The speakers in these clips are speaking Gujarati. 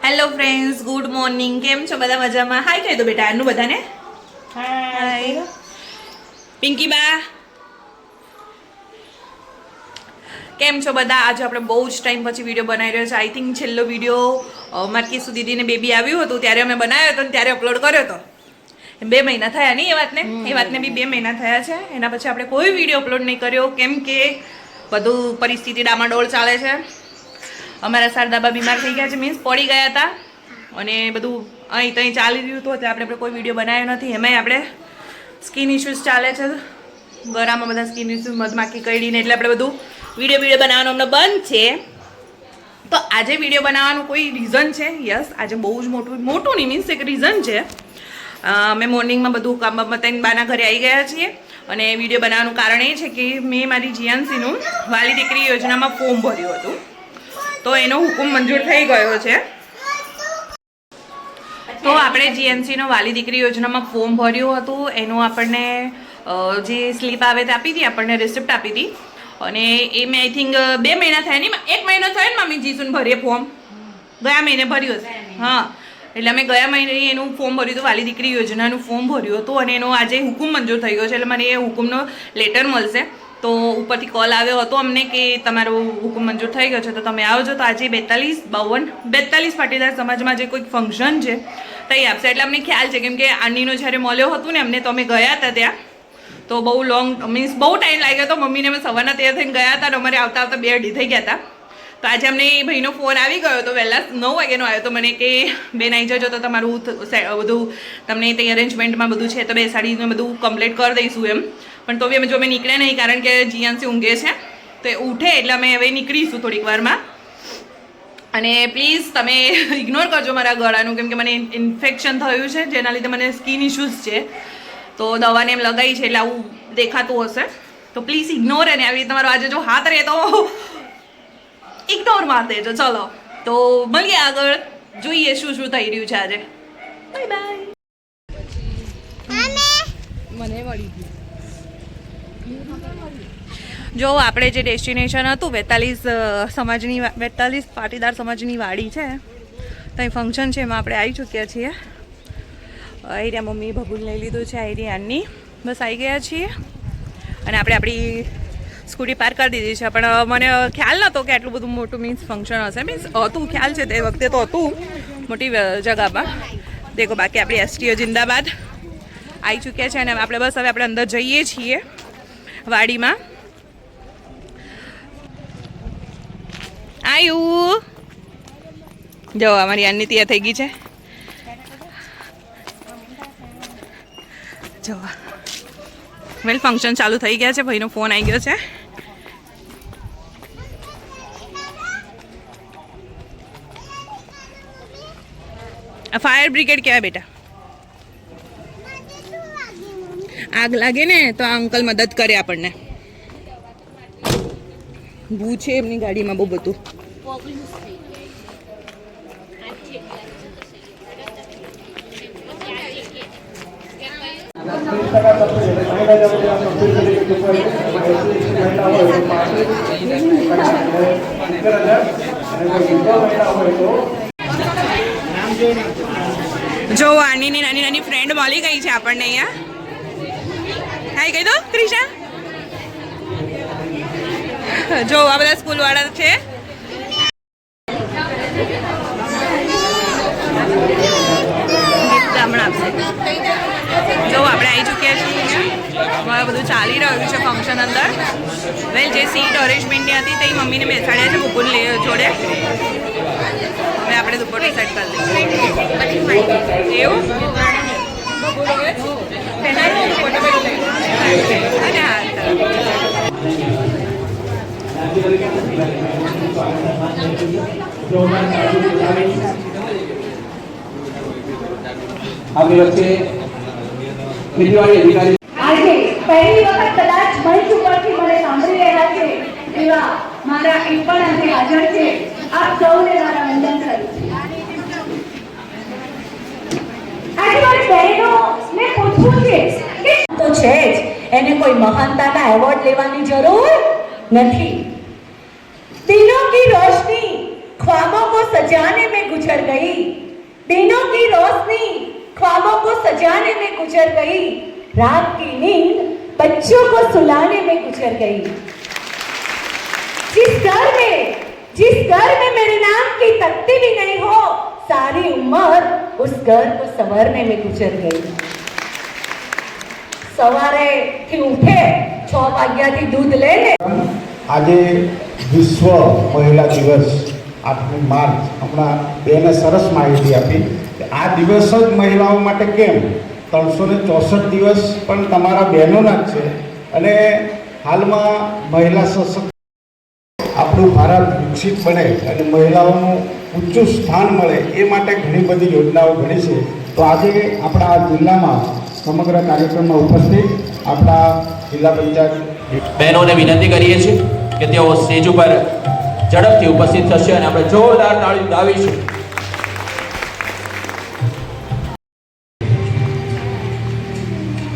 Hello friends, good morning. કેમ છો બધા? મજામાં? હાય કહી દો બેટા આનું બધાને. હાય પિંકી બા, કેમ છો બધા? આજે આપણે બહુ જ ટાઈમ પછી વિડીયો બનાવી રહ્યો છે. આઈ થિંક છેલ્લો વિડીયો મારી કિસ્સુ દીદીને બેબી આવ્યું હતું ત્યારે અમે બનાવ્યો હતો ને ત્યારે અપલોડ કર્યો હતો. 2 મહિના થયા નહીં એ વાતને બી 2 મહિના થયા છે. એના પછી આપણે કોઈ વિડીયો અપલોડ નહીં કર્યો કેમ કે બધું પરિસ્થિતિ ડામાડોળ ચાલે છે. અમારા શારદાબા બીમાર થઈ ગયા છે, મીન્સ પડી ગયા હતા અને બધું અહીં ત્યાં ચાલી રહ્યું હતું એટલે આપણે કોઈ વિડીયો બનાવ્યો નથી. એમાંય આપણે સ્કિન ઇશ્યુઝ ચાલે છે, ગળામાં બધા સ્કિન ઇશ્યુઝ, મધમાખી કરડીને, એટલે આપણે બધું વિડીયો બનાવવાનું હમણાં બંધ છે. તો આજે વિડીયો બનાવવાનું કોઈ રીઝન છે. યસ, આજે બહુ જ મોટું નહીં, મીન્સ એક રીઝન છે. અમે મોર્નિંગમાં બધું કામ બતાવીને બાના ઘરે આવી ગયા છીએ અને વિડીયો બનાવવાનું કારણ એ છે કે મેં મારી જીએનસીનું વાલી દીકરી યોજનામાં ફોર્મ ભર્યું હતું, તો એનો હુકમ મંજૂર થઈ ગયો છે. તો આપણે જીએનસીનો વાલી દીકરી યોજનામાં ફોર્મ ભર્યું હતું, એનું આપણને જે સ્લીપ આવે તે આપી હતી, આપણને રિસિપ્ટ આપી હતી. અને એ મેં આઈ થિંક 2 મહિના થયા નહીં, 1 મહિનો થયો ને મમ્મી જીસુને ભરીએ ફોર્મ. ગયા મહિને ભર્યું હશે. હા, એટલે અમે ગયા મહિને એનું ફોર્મ ભર્યું હતું, વાલી દીકરી યોજનાનું ફોર્મ ભર્યું હતું અને એનો આજે હુકમ મંજૂર થઈ ગયો છે. એટલે મને એ હુકમનો લેટર મળશે. તો ઉપરથી કોલ આવ્યો હતો અમને કે તમારો હુકમ મંજૂર થઈ ગયો છે તો તમે આવજો. તો આજે 42 પાટીદાર સમાજમાં જે કોઈક ફંક્શન છે તઈ આપશે. એટલે અમને ખ્યાલ છે કેમ કે આંટીનો જ્યારે મળ્યો હતું ને અમને, તો અમે ગયા હતા ત્યાં. તો બહુ મીન્સ બહુ ટાઈમ લાગ્યો હતો. મમ્મીને અમે સવારના તૈયાર થઈને ગયા હતા અને અમારે આવતા આવતા 2 અઢી થઈ ગયા હતા. તો આજે અમને એ ભાઈનો ફોન આવી ગયો હતો, વહેલા 9 વાગ્યાનો આવ્યો તો મને કે બેન આવી જજો તો તમારું બધું તમને ત્યાં અરેન્જમેન્ટમાં બધું છે તો બેસાડીને બધું કમ્પ્લીટ કરી દઈશું એમ. પણ તો બી અમે નીકળ્યા નહીં કારણ કે જીએનસી ઊંઘે છે, તો એ ઉઠે એટલે અમે હવે નીકળીશું થોડીક વારમાં. અને પ્લીઝ તમે ઇગ્નોર કરજો મારા ગળાનું, કેમ કે મને ઇન્ફેક્શન થયું છે જેના લીધે મને સ્કિન ઇશ્યુઝ છે. તો દવાને એમ લગાવી છે એટલે આવું દેખાતું હશે, તો પ્લીઝ ઇગ્નોર. અને આવી તમારો આજે જો હાથ રહે તો ઇગ્નોર માર દેજો. ચલો તો મળીએ આગળ, જોઈએ શું શું થઈ રહ્યું છે આજે. Bye bye. મને મળી ગયું. જો આપણે જે ડેસ્ટિનેશન હતું 42 પાટીદાર સમાજની વાડી છે, ત્યાં ફંક્શન છે, એમાં આપણે આવી ચૂક્યા છીએ. આઈરિયા મમ્મી ભભૂલ લઈ લીધું છે, આઈરિયાની બસ આવી ગયા છીએ. અને આપણે આપણી સ્કૂટી પાર્ક કરી દીધી છે. પણ મને ખ્યાલ નહોતો કે આટલું બધું મોટું મીન્સ ફંક્શન હશે. મીન્સ હતું, ખ્યાલ છે તે વખતે તો હતું મોટી જગામાં. દેખો બાકી આપણી એસટીઓ જિંદાબાદ આવી ચૂક્યા છે અને આપણે બસ હવે આપણે અંદર જઈએ છીએ વાડીમાં. આયુ જો અમારી આની તૈયાર થઈ ગઈ છે. જો વેલ ફંક્શન ચાલુ થઈ ગયા છે, ભાઈનો ફોન આવી ગયો છે. ફાયર બ્રિગેડ કહેવાય બેટા. આગ લાગે ને તો આ અંકલ મદદ કરે આપણને. ભૂ છે એમની ગાડીમાં બહુ બધું. જો આની નાની ફ્રેન્ડ મળી ગઈ છે આપણને અહીંયા. હાય કહી દો ક્રિશા. જો આ બધા સ્કૂલ વાળા છે. જો આપણે આવી ચૂક્યા છીએ, અમારે બધું ચાલી રહ્યું છે ફંક્શન અંદર. વેલ જે સીટ અરેન્જમેન્ટની હતી તે મમ્મીને બેસાડ્યા છે બુબુન જોડે. હવે આપણે દુપટ્ટો સેટ કરી દઈએ. એવું આપણી વચ્ચે ખેતીવાડી અધિકારી આજે પહેલી વખત કદાચ મંચ ઉપરથી મને સાંભળી રહ્યા છે એવા મારા એક પણ આજે હાજર છે. આપ સૌને મારા વંદન કરું. આજે મારે બહેનોને પૂછવું છે કે તો છે જ એને કોઈ મહાનતાના એવોર્ડ લેવાની જરૂર નથી. દિલો કી રોશની ख्वाबों को सजाने में गुजर गई, दिनों की रोशनी ख्वाबों को सजाने में गुजर गई, रात की नींद बच्चों को सुलाने में गुजर गई। जिस घर में मेरे नाम की तख्ती भी नहीं हो, सारी उम्र उस घर को संवारने में गुजर गई। सवारे થી ઉઠે 6 વાગ્યાથી દૂધ લઈને આજે વિશ્વ મહિલા દિવસ 8મી માર્ચ હમણાં બેને સરસ માહિતી આપી કે આ દિવસ જ મહિલાઓ માટે કેમ 364 દિવસ પણ તમારા બહેનોના જ છે અને હાલમાં મહિલા સશક્ત આપણું ભારત વિકસિત બને અને મહિલાઓનું ઊંચું સ્થાન મળે એ માટે ઘણી બધી યોજનાઓ ઘણી છે તો આજે આપણા જિલ્લામાં સમગ્ર કાર્યક્રમમાં ઉપસ્થિત આપણા જિલ્લા પંચાયત બહેનોને વિનંતી કરીએ છીએ કે તેઓ સ્ટેજ ઉપર ઝડપથી ઉપસ્થિત થશે અને આપણે જોરદાર તાળી દાવીશું.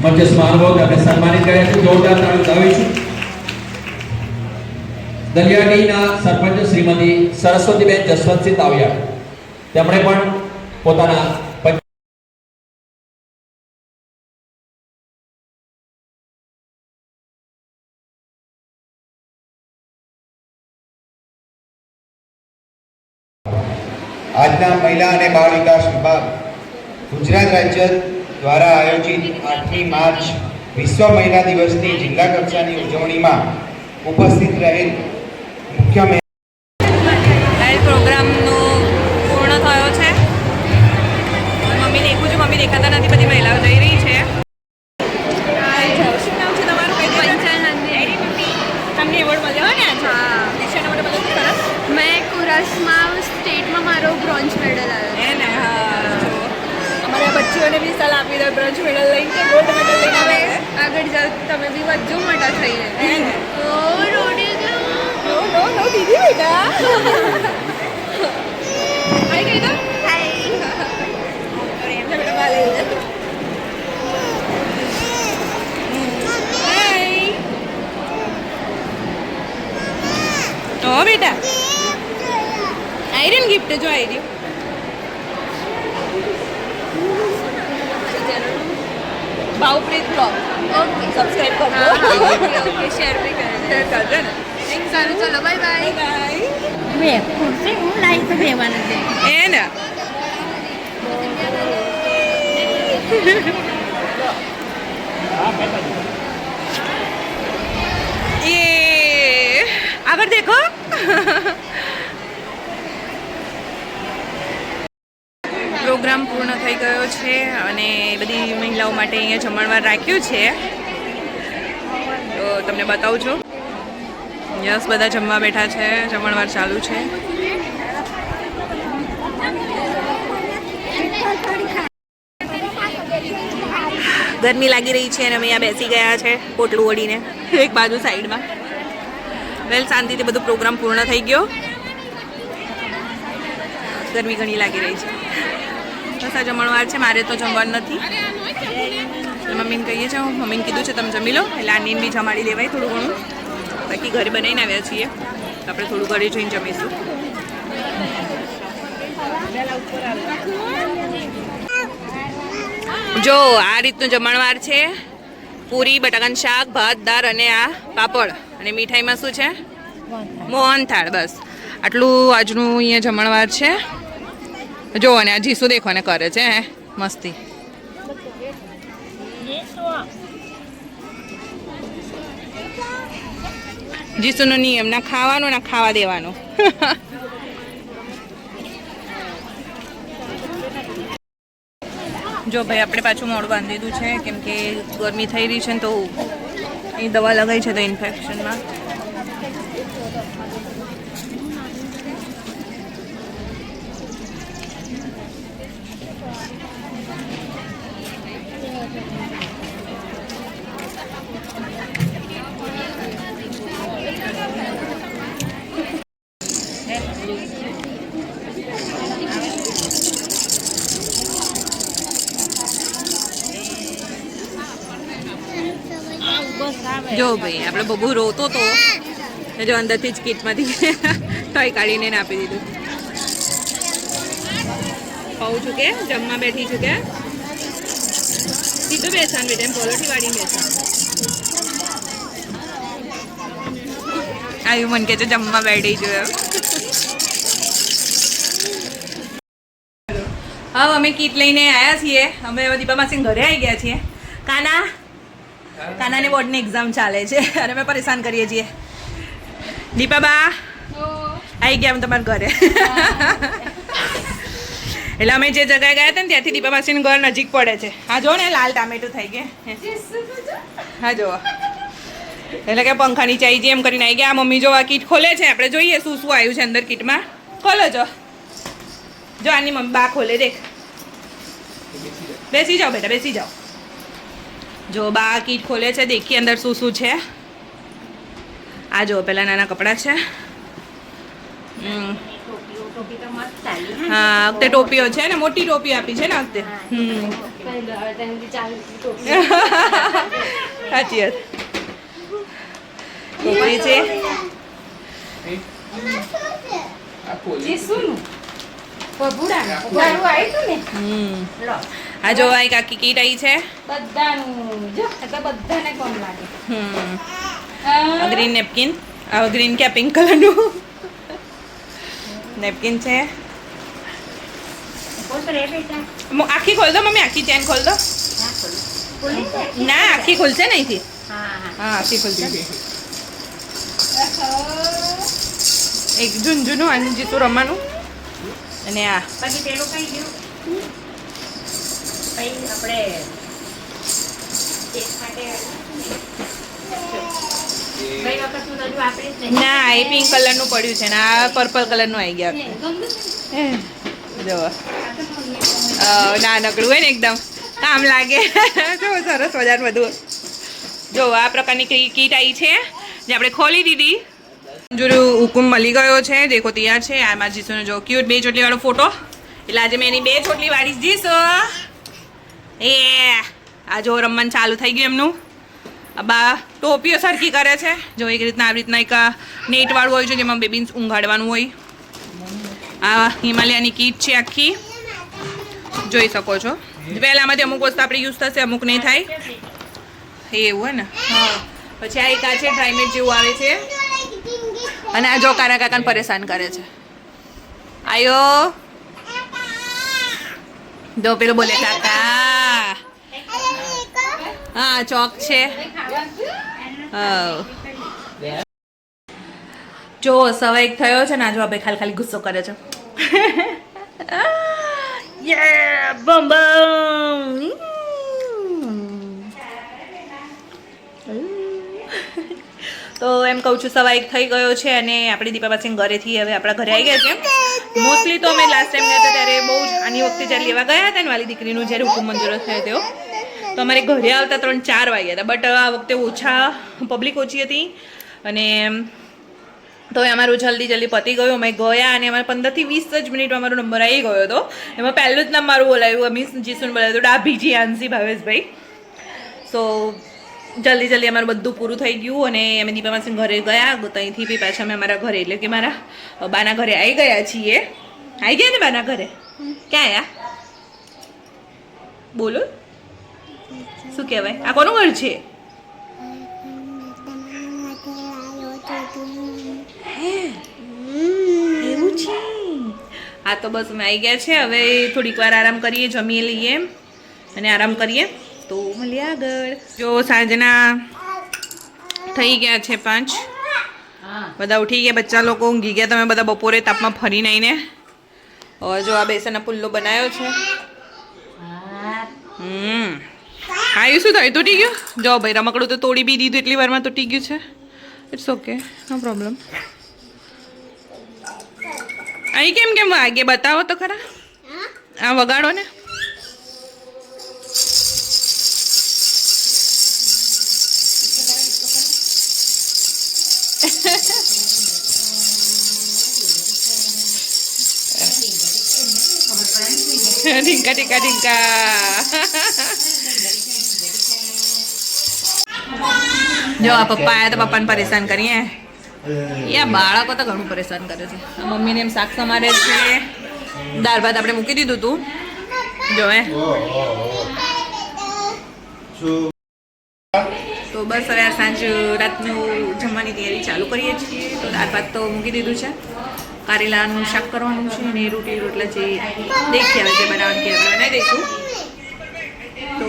મંચ મહાનુભાવ આપણે સન્માનિત કર્યા છે, જોરદાર તાળી દાવીશું. દલિયાડીના સરપંચ શ્રીમતી સરસ્વતીબેન જસવંતસિંહ તાવિયા તેમણે પણ પોતાના આજના મહિલા અને બાળ વિકાસ વિભાગ ગુજરાત રાજ્ય દ્વારા આયોજિત 8મી માર્ચ વિશ્વ મહિલા દિવસની જિલ્લા કક્ષાની ઉજવણીમાં ઉપસ્થિત રહેલ મુખ્ય પ્રોગ્રામનો પૂર્ણ થયો છે. મમ્મી દેખું છું, મમ્મી દેખાતા નથી, બધી મહિલાઓ જઈ રહી છે. શું નામ છે તમારું? તમને એવોર્ડ મળ્યો ને આજે? દિશાના માટે બધું સરસ. મેં કોરસમાં સ્ટેટમાં મારો બ્રોન્ઝ મેડલ આવ્યો. હે ને? હા, જો અમારા બચ્ચીઓને બી સલાહ આપી દો, બ્રોન્ઝ મેડલ લઈને કે ગોલ્ડ મેડલ લઈને હવે આવે. આગળ જાઓ તમે બી વધુ મોટા થઈને. હે ને? ઓ રોડી ગયો. નો દીદી બેટા. આઈ ગઈ તો હાય. એમ છે બેટા, બાલે હાય. ઓ બેટા, આયરન ગિફ્ટ જો આવી ભાવપ્રીત બ્લોગ ઓકે સબસ્ક્રાઇબ કરજો. ઓકે શેર બી કરે કરજો ને. સારું ચલો બાય બાય. બાય. બે ખુરશી હું લાવી તો બેવાનું છે. એ ને ये આગળ દેખો. પ્રોગ્રામ પૂર્ણ થઈ ગયો છે અને બધી મહિલાઓ માટે અહીંયા જમણવાર રાખ્યું છે, તો તમને બતાવું છું. યસ, બધા જમવા બેઠા છે, જમણવાર ચાલુ છે. ગરમી લાગી રહી છે અને અમે અહીંયા બેસી ગયા છે પોટલું ઓઢીને એક બાજુ સાઈડમાં. વેલ, શાંતિથી બધું પ્રોગ્રામ પૂર્ણ થઈ ગયો. ગરમી ઘણી લાગી રહી છે. બસ આ જમણવાર છે, મારે તો જમવાનું નથી. મમ્મીને કહીએ છીએ, મમ્મીને કીધું છે તમે જમી લો, એટલે આનીને બી જમાડી દેવાય થોડું ઘણું. બાકી ઘરે બનાવીને આવ્યા છીએ તો આપણે થોડું ઘરે જઈને જમીશું. જો આ રીતનું જમણવાર છે. પૂરી, બટાકાનું શાક, ભાત, દાળ અને આ પાપડ, અને મીઠાઈમાં શું છે? મોહનથાળ. બસ આટલું આજનું અહીંયા જમણવાર છે. જો અને આ જીસુ દેખો ને કરે છે હે મસ્તી. જીસુનો નિયમ ના ખાવાનો ના ખાવા દેવાનો. જો ભાઈ, આપણે પાછું મોડું બાંધી દીધું છે કેમ કે ગરમી થઈ રહી છે ને, તો એ દવા લગાવી છે તો ઇન્ફેક્શનમાં. જો ભાઈ, આપણે બબુ રોતો તો જો અંદરથી જ કીટમાંથી ટોય કાઢીને આપી દીધું. કહું છું કે જમવા બેઠી છું કે સીધું બેસવાનું બેટા એમ પલોઠી વાળી બેસવાનું. આવ્યું મન કે છે જમવા બેઠી છું એમ. હવે અમે કીટ લઈને આવ્યા છીએ. અમે હવે દીપા માસી ઘરે આવી ગયા છીએ. કાનાની બોર્ડની એક્ઝામ ચાલે છે અને અમે પરેશાન કરીએ છીએ. દીપા બા આવી ગયા અમે તમારા ઘરે. એટલે અમે જે જગ્યાએ ગયા હતા ને ત્યાંથી દીપા માસીનું ઘર નજીક પડે છે. હા જો ને લાલ ટામેટું થઈ ગયા. હા જો એટલે કે પંખા નીચે આવી જાય એમ કરીને આવી ગયા. મમ્મી જો આ કીટ ખોલે છે. આપણે જોઈએ શું શું આવ્યું છે અંદર કીટમાં. ખોલો જો આની મમ્મી બા ખોલે દેખ. બેસી જાઓ બેટા બેસી જાઓ. જો બા કીટ ખોલે છે. દેખી અંદર શું શું છે. આ જો પેલા નાના કપડાં છે. હા વખતે ટોપીઓ છે ને મોટી ટોપી આપી છે ને વખતે. સાચી વાત. ટોપી છે. આ જો આ એક આખી કીટ આવી છે. Green napkin. ગ્રીન કે પિંક કલરનું નેપકિન છે. આખી ખોલ દો મમ્મી. આખી ચેન ખોલ દો. ના આખી ખુલશે ને અહીંથી. હા આખી ખુલશે. એક જૂનું આનું જીતું રમવાનું. અને આ ના એ પિંક કલરનું પડ્યું છે ને આ પર્પલ કલરનું આવી ગયા. જો નાનકડું હોય ને એકદમ કામ લાગે. જો સરસ મજાનું બધું. જો આ પ્રકારની કીટ આવી છે જે આપણે ખોલી દીધી. જોરું હુકુમ મળી ગયો છે. દેખો તૈયાર છે. આમાં જીસુનો જો ક્યુટ 2 ચોટલી વાળો ફોટો. એટલે આજે મેં એની 2 ચોટલી વાળી જીસો. એ આ જો રમવાનું ચાલુ થઈ ગયું એમનું. બા ટોપીઓ સરખી કરે છે. જો એક રીતના આવી રીતના એક નેટ વાળું હોય છે જેમાં બેબીને ઊંઘાડવાનું હોય. આ હિમાલયાની કીટ છે આખી. જોઈ શકો છો. પહેલાંમાંથી અમુક વસ્તુ આપણે યુઝ થશે અમુક નહીં થાય એવું હોય ને. હા પછી આ એક આ છે ડ્રાયમેટ જેવું આવે છે. અને આ જો કાના કાકાને પરેશાન કરે છે. આયો જો પેલો બોલે કાકા. હા ચોક છે. જો સવા 1 થયો છે ને. જો આપણે ખાલી ગુસ્સો કરે છે. બમ બમ. તો એમ કહું છું સવા 1 થઈ ગયો છે અને આપણી દીપા પાસે ઘરેથી હવે આપણા ઘરે આવી ગયા છે. મોસ્ટલી તો અમે લાસ્ટ ટાઈમ ગયા હતા ત્યારે બહુ જ આની વખતે જ્યારે લેવા ગયા હતા ને વાલી દીકરીનું જ્યારે હુકુમ મંજૂર થયો તેઓ તો અમારે ઘરે આવતા 3-4 વાગ્યા હતા. બટ આ વખતે ઓછા પબ્લિક ઓછી હતી અને તો અમારું જલ્દી પતી ગયું. અમે ગયા અને અમારે 15 થી 20 જ મિનિટમાં અમારો નંબર આવી ગયો હતો. એમાં પહેલું જ નામ મારું બોલાવ્યું. મિસ જીસુને બોલાવ્યું હતું. ડાભીજી આંસી ભાવેશભાઈ. સો જલ્દી અમારું બધું પૂરું થઈ ગયું અને અમે દીપા માસી ઘરે ગયા. ત્યાંથી બી પાછા અમે અમારા ઘરે એટલે કે મારા બાના ઘરે આવી ગયા છીએ. આવી ગયા ને બાના ઘરે. ક્યાં આવ્યા બોલો શું કહેવાય? આ કોનું ઘર છે? એવું છે. હા તો બસ અમે આવી ગયા છે. હવે થોડીક વાર આરામ કરીએ, જમીએ લઈએ અને આરામ કરીએ તો મળીએ આગળ. જો સાંજના થઈ ગયા છે 5. બધા ઉઠી ગયા. બચ્ચા લોકો ઊંઘી ગયા. તમે બધા બપોરે તાપમાં ફરીને આવીને હવે જો આ બેસનનો પુલ્લો બનાવ્યો છે. હા એ શું થયું? તૂટી ગયું? જો ભાઈ રમકડું તો તોડી બી દીધું. એટલી વારમાં તૂટી ગયું છે. It's okay, no problem. અહીં કેમ વાગે બતાવો તો ખરા. આ વગાડો ને. ઢીંકા ઢીંકા ઢીંકા. જો આ પપ્પા આયા તો પપ્પાને પરેશાન કરીએ. બાળકો તો ઘણું પરેશાન કરે છે. મમ્મીને એમ શાક સમારે છે દાળ ભાત આપણે મૂકી દીધું હતું જો હે તો બસ હવે આ સાંજ રાતનું જમવાની તૈયારી ચાલુ કરીએ છીએ તો દાળ ભાત તો મૂકી દીધું છે કારેલાનું શાક કરવાનું છે અને રોટલી રોટલા જે દેખી આવે છે બનાવવાની કે આપણે બનાવી દઈશું તો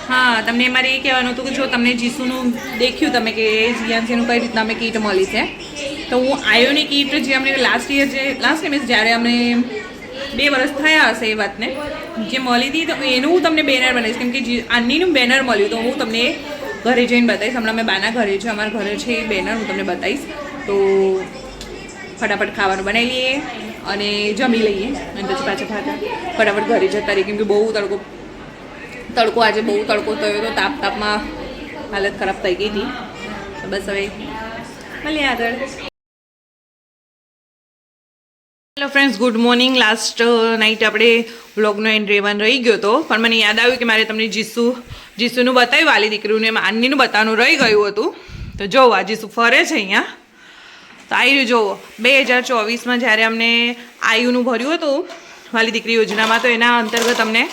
હા તમને મારે એ કહેવાનું હતું કે જો તમને જીસુનું દેખ્યું તમે કે જીયાન્સીનું કઈ રીતના અમે કીટ મળી છે તો હું આયોની કીટ જે અમને લાસ્ટ મીન્સ જ્યારે અમને 2 વર્ષ થયા હશે એ વાતને જે મળી હતી તો એનું હું તમને બેનર બનાવીશ કેમ કે આનીનું બેનર મળ્યું તો હું તમને ઘરે જઈને બતાવીશ હમણાં મેં બાના ઘરે છે અમારા ઘરે છે એ બેનર હું તમને બતાવીશ તો ફટાફટ ખાવાનું બનાવી લઈએ અને જમી લઈએ અને પછી પાછા ફટાફટ ઘરે જતા રહીએ કેમ કે બહુ તડકો આજે બહુ તડકો થયો તો તાપમાં હાલત ખરાબ થઈ ગઈ હતી તો બસ હવે મળીએ આગળ hello friends good morning last night આપણે વ્લોગનો એન્ડ રહેવાનું રહી ગયો હતો પણ મને યાદ આવ્યું કે મારે તમને જીસુનું બતાવ્યું વાલી દીકરીનું એમાં આનીનું બતાવવાનું રહી ગયું હતું તો જોવો આ જીસુ ફરે છે અહીંયા તો આવી જુઓ 2024માં જ્યારે અમને આયુનું ભર્યું હતું વાલી દીકરી યોજનામાં તો એના અંતર્ગત અમને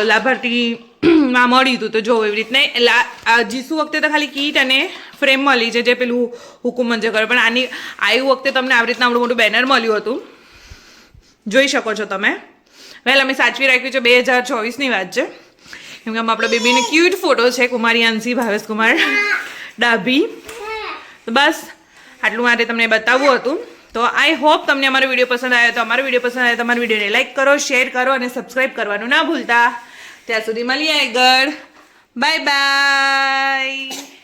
લાભાર્થીમાં મળ્યું હતું તો જો એવી રીતના જીસુ વખતે તો ખાલી કીટ અને ફ્રેમ મળી છે જે પેલું હુકુમ મંજૂર કરે પણ આની આયુ વખતે તમને આવી રીતના આવડું મોટું બેનર મળ્યું હતું જોઈ શકો છો તમે વેલ અમે સાચવી રાખ્યું છે 2024ની વાત છે કેમ કે આપણા બેબીને ક્યુટ ફોટો છે કુમારી આંસી ભાવેશ કુમાર ડાભી તો બસ આટલું મારે તમને બતાવવું હતું તો આઈ હોપ તમને અમારો વિડીયો પસંદ આવ્યો તો અમારો વિડીયો પસંદ આવ્યો તો અમારા વિડીયોને લાઈક કરો શેર કરો અને સબસ્ક્રાઈબ કરવાનું ના ભૂલતા ત્યાં સુધી મળીએ આગળ બાય બાય